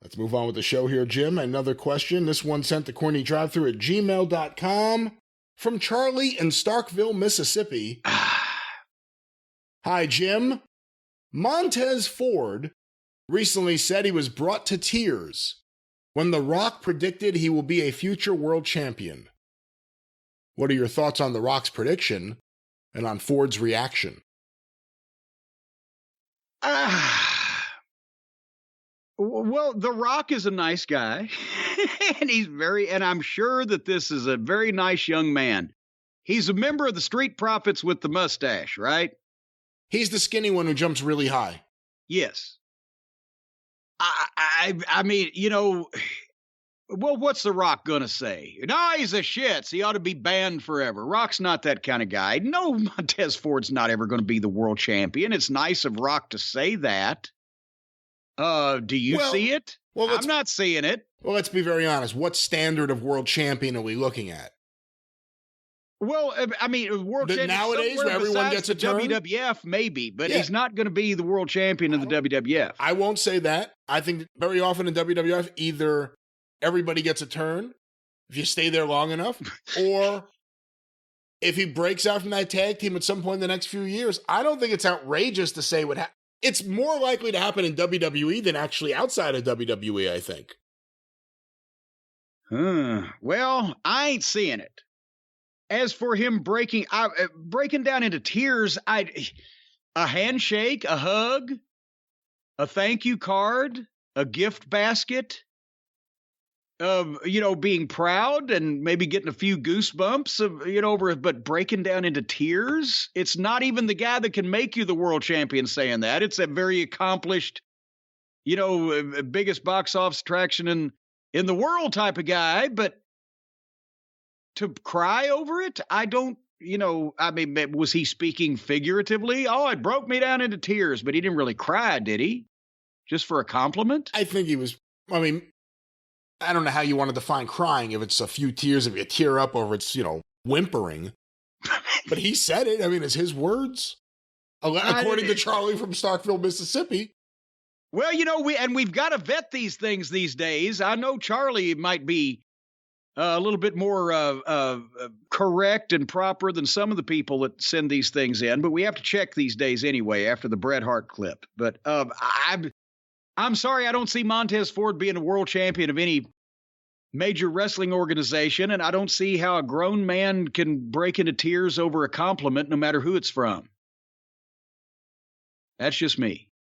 Let's move on with the show here, Jim. Another question. This one sent to CornyDriveThru at gmail.com from Charlie in Starkville, Mississippi. Hi, Jim. Montez Ford recently said he was brought to tears when The Rock predicted he will be a future world champion. What are your thoughts on The Rock's prediction and on Ford's reaction? Well, The Rock is a nice guy, and I'm sure that this is a very nice young man. He's a member of the Street Profits with the mustache, right? He's the skinny one who jumps really high. Yes. I mean, well, what's The Rock gonna say? No, he's a shits. He ought to be banned forever. Rock's not that kind of guy. No, Montez Ford's not ever going to be the world champion. It's nice of Rock to say that. Do you see it? Well, I'm not seeing it. Well, let's be very honest. What standard of world champion are we looking at? Well, I mean, world champion nowadays where everyone gets a turn? WWF, maybe, but he's not going to be the world champion of the WWF. I won't say that. I think very often in WWF, either everybody gets a turn if you stay there long enough, or if he breaks out from that tag team at some point in the next few years. I don't think it's outrageous to say what it's more likely to happen in WWE than actually outside of WWE, I think. Well, I ain't seeing it. As for him breaking down into tears, a handshake, a hug, a thank you card, a gift basket, being proud and maybe getting a few goosebumps but breaking down into tears. It's not even the guy that can make you the world champion saying that. It's a very accomplished, biggest box office attraction in the world type of guy. But to cry over it, I don't, was he speaking figuratively? Oh, it broke me down into tears, but he didn't really cry, did he? Just for a compliment? I think he was, I don't know how you want to define crying, if it's a few tears, if you tear up, or it's, whimpering. But he said it. It's his words. According to Charlie from Starkville, Mississippi. Well, we've got to vet these things these days. I know Charlie might be a little bit more correct and proper than some of the people that send these things in, but we have to check these days anyway after the Bret Hart clip. But I'm sorry, I don't see Montez Ford being a world champion of any major wrestling organization, and I don't see how a grown man can break into tears over a compliment no matter who it's from. That's just me.